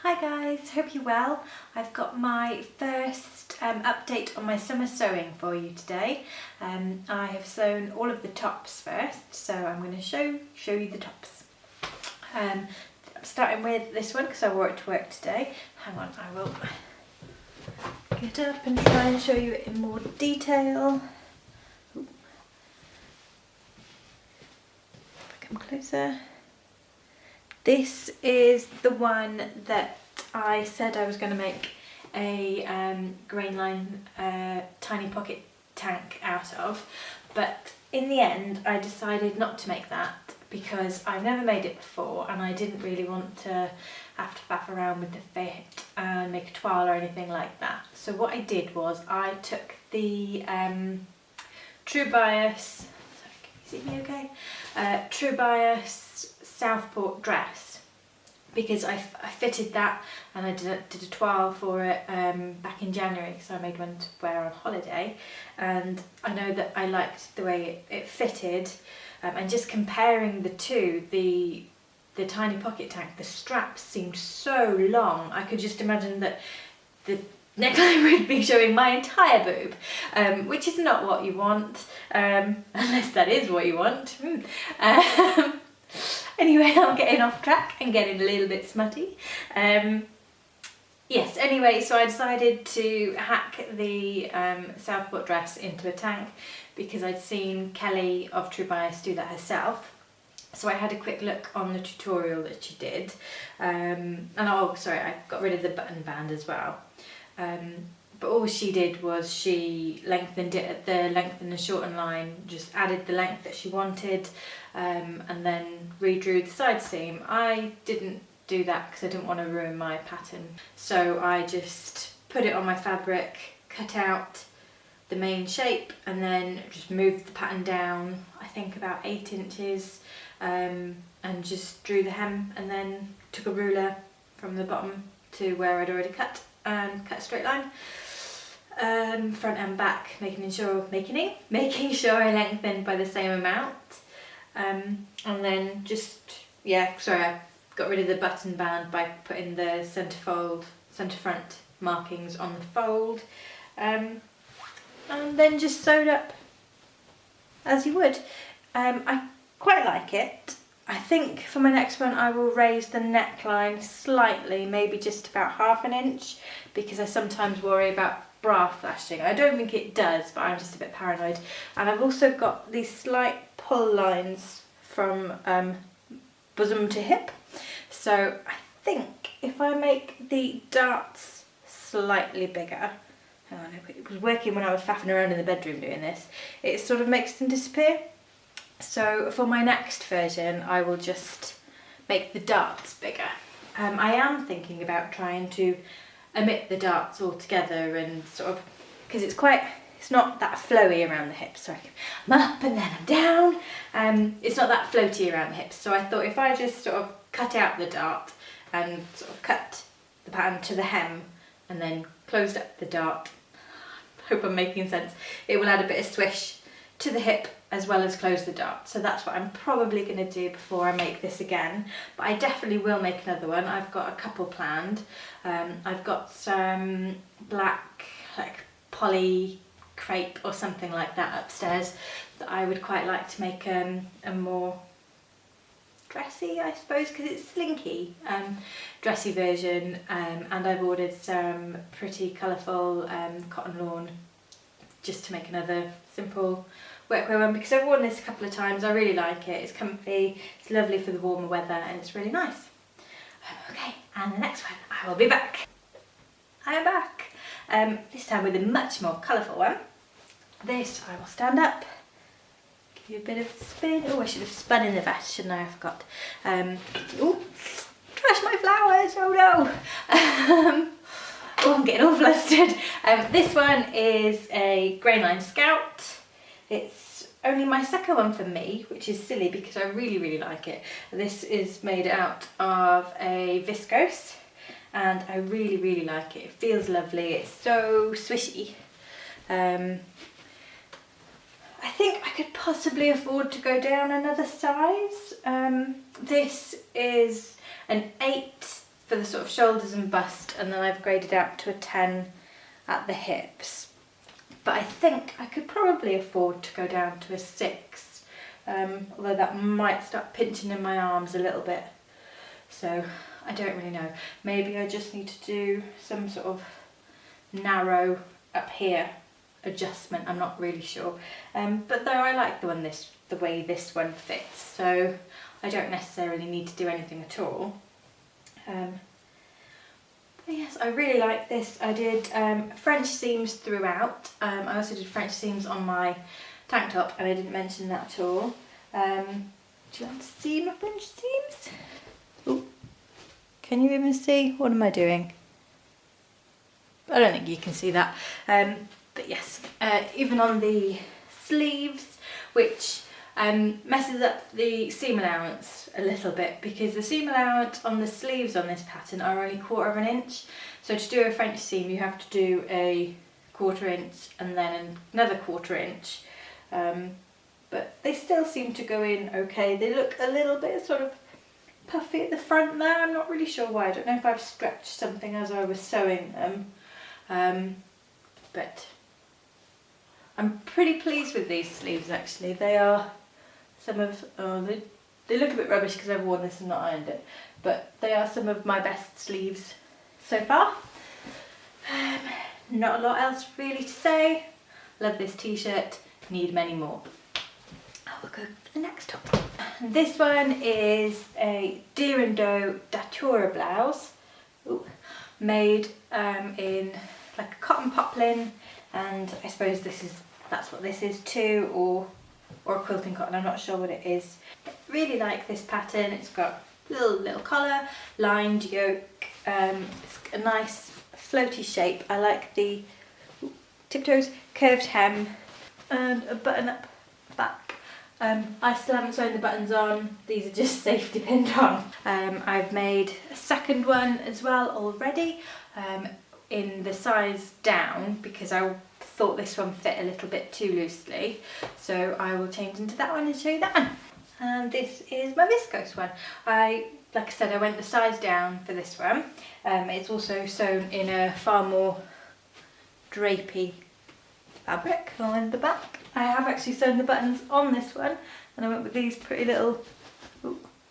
Hi guys, hope you're well. I've got my first update on my summer sewing for you today. I have sewn all of the tops first, so I'm going to show you the tops. I'm starting with this one because I wore it to work today. Hang on, I will get up and try and show you it in more detail. Ooh. If I come closer. This is the one that I said I was going to make a grain line tiny pocket tank out of, but in the end I decided not to make that because I've never made it before and I didn't really want to have to faff around with the fit and make a toile or anything like that. So what I did was I took the True Bias, sorry, can you see me okay? True Bias Southport dress, because I fitted that and I did a toile for it back in January, so I made one to wear on holiday, and I know that I liked the way it fitted, and just comparing the two, the tiny pocket tank, the straps seemed so long. I could just imagine that the neckline would be showing my entire boob, which is not what you want, unless that is what you want. Anyway, I'm getting off track and getting a little bit smutty. Yes, anyway, so I decided to hack the Southport dress into a tank because I'd seen Kelly of True Bias do that herself. So I had a quick look on the tutorial that she did. And oh, sorry, I got rid of the button band as well. But all she did was she lengthened it at the length and the shorten line, just added the length that she wanted, and then redrew the side seam. I didn't do that because I didn't want to ruin my pattern. So I just put it on my fabric, cut out the main shape, and then just moved the pattern down, I think about 8 inches, and just drew the hem, and then took a ruler from the bottom to where I'd already cut and cut a straight line. Front and back, making sure I lengthened by the same amount, and then just, yeah, sorry, I got rid of the button band by putting the centre front markings on the fold, and then just sewed up as you would. I quite like it. I think for my next one I will raise the neckline slightly, maybe just about ½ an inch, because I sometimes worry about bra flashing. I don't think it does, but I'm just a bit paranoid. And I've also got these slight pull lines from bosom to hip. So I think if I make the darts slightly bigger, hang on, it was working when I was faffing around in the bedroom doing this, it sort of makes them disappear. So for my next version I will just make the darts bigger. I am thinking about trying to omit the darts altogether and sort of, because it's not that flowy around the hips. Sorry, I'm up and then I'm down. It's not that floaty around the hips, so I thought if I just sort of cut out the dart and sort of cut the pattern to the hem and then closed up the dart, hope I'm making sense, it will add a bit of swish to the hip as well as close the dart. So that's what I'm probably going to do before I make this again, but I definitely will make another one. I've got a couple planned. I've got some black like poly crepe or something like that upstairs that I would quite like to make a more dressy, I suppose, because it's slinky, dressy version, and I've ordered some pretty colourful cotton lawn just to make another simple workwear one, because I've worn this a couple of times. I really like it. It's comfy, it's lovely for the warmer weather, and it's really nice. Okay, and the next one, I will be back. I am back. This time with a much more colourful one. This, I will stand up, give you a bit of a spin. Oh, I should have spun in the vest, shouldn't I? I forgot. Oh, trash my flowers, oh no. Oh, I'm getting all flustered. This one is a grain line Scout. It's only my second one for me, which is silly because I really like it. This is made out of a viscose and I really like it. It feels lovely, it's so swishy. I think I could possibly afford to go down another size. This is an 8 for the sort of shoulders and bust, and then I've graded out to a 10 at the hips. But I think I could probably afford to go down to a 6, although that might start pinching in my arms a little bit. So I don't really know. Maybe I just need to do some sort of narrow up here adjustment. I'm not really sure. But though I like the way this one fits, so I don't necessarily need to do anything at all. But yes, I really like this. I did French seams throughout. I also did French seams on my tank top, and I didn't mention that at all. Do you want to see my French seams? Oh, can you even see? What am I doing? I don't think you can see that. But yes, even on the sleeves, which messes up the seam allowance a little bit, because the seam allowance on the sleeves on this pattern are only 1/4 inch. So to do a French seam you have to do a 1/4 inch and then another 1/4 inch. But they still seem to go in okay. They look a little bit sort of puffy at the front there. I'm not really sure why. I don't know if I've stretched something as I was sewing them. But I'm pretty pleased with these sleeves actually. They are some of, they look a bit rubbish because I've worn this and not ironed it, but they are some of my best sleeves so far. Not a lot else really to say. Love this t-shirt, need many more. I will go for the next top. This one is a Deer and Doe Datur blouse, made in like a cotton poplin, and I suppose that's what this is too, or quilting cotton, I'm not sure what it is. I really like this pattern. It's got little collar, lined yoke, it's a nice floaty shape. I like the tiptoes, curved hem, and a button up back. I still haven't sewn the buttons on, these are just safety pinned on. I've made a second one as well already, in the size down, because I thought this one fit a little bit too loosely, so I will change into that one and show you that one. And this is my viscose one. Like I said, I went the size down for this one. It's also sewn in a far more drapey fabric along the back. I have actually sewn the buttons on this one, and I went with these pretty little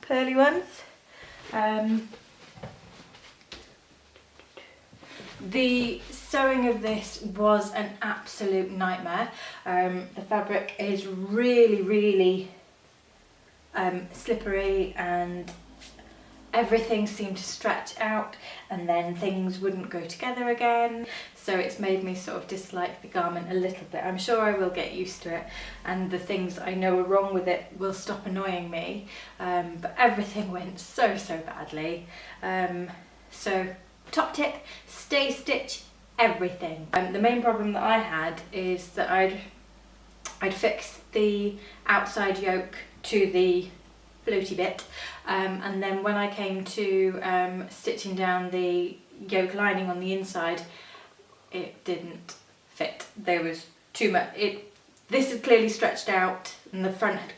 pearly ones. The sewing of this was an absolute nightmare. The fabric is really slippery, and everything seemed to stretch out and then things wouldn't go together again. So it's made me sort of dislike the garment a little bit. I'm sure I will get used to it, and the things I know are wrong with it will stop annoying me. But everything went so badly. So top tip, stay stitch everything. The main problem that I had is that I'd fixed the outside yoke to the floaty bit, and then when I came to stitching down the yoke lining on the inside, it didn't fit. There was too much. This had clearly stretched out, and the front had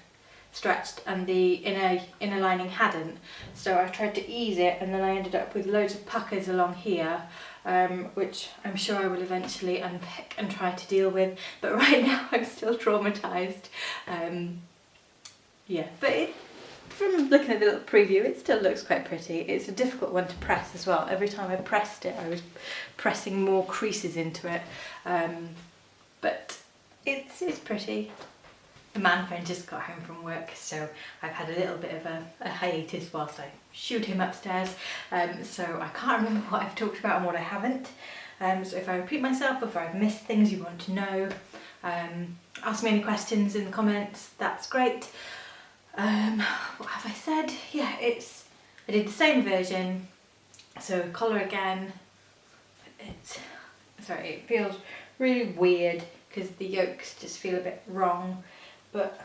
stretched, and the inner lining hadn't. So I tried to ease it, and then I ended up with loads of puckers along here, which I'm sure I will eventually unpick and try to deal with. But right now I'm still traumatised. Yeah, but from looking at the little preview, it still looks quite pretty. It's a difficult one to press as well. Every time I pressed it, I was pressing more creases into it. But it's pretty. The man friend just got home from work, so I've had a little bit of a hiatus whilst I shooed him upstairs. So I can't remember what I've talked about and what I haven't. So if I repeat myself, or if I've missed things you want to know, ask me any questions in the comments, that's great. What have I said? Yeah, I did the same version, so collar again. It feels really weird because the yolks just feel a bit wrong, but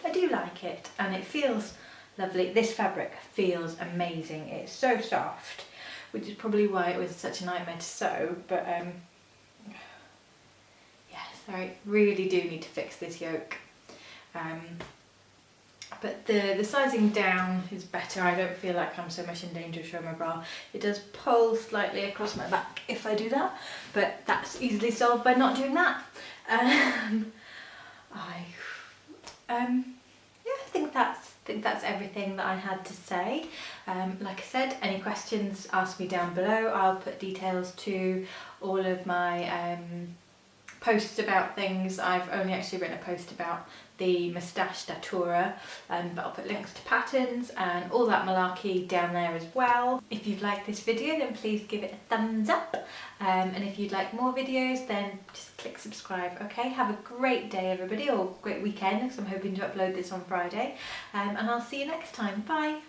I do like it and it feels lovely. This fabric feels amazing. It's so soft, which is probably why it was such a nightmare to sew, but yes, I really do need to fix this yoke. but the sizing down is better. I don't feel like I'm so much in danger of showing my bra. It does pull slightly across my back if I do that, but that's easily solved by not doing that. Yeah, I think that's everything that I had to say. Like I said, any questions, ask me down below. I'll put details to all of my posts about things. I've only actually written a post about the moustache Datura, but I'll put links to patterns and all that malarkey down there as well. If you've liked this video, then please give it a thumbs up, and if you'd like more videos, then just click subscribe. Okay, have a great day everybody, or great weekend, because I'm hoping to upload this on Friday, and I'll see you next time. Bye.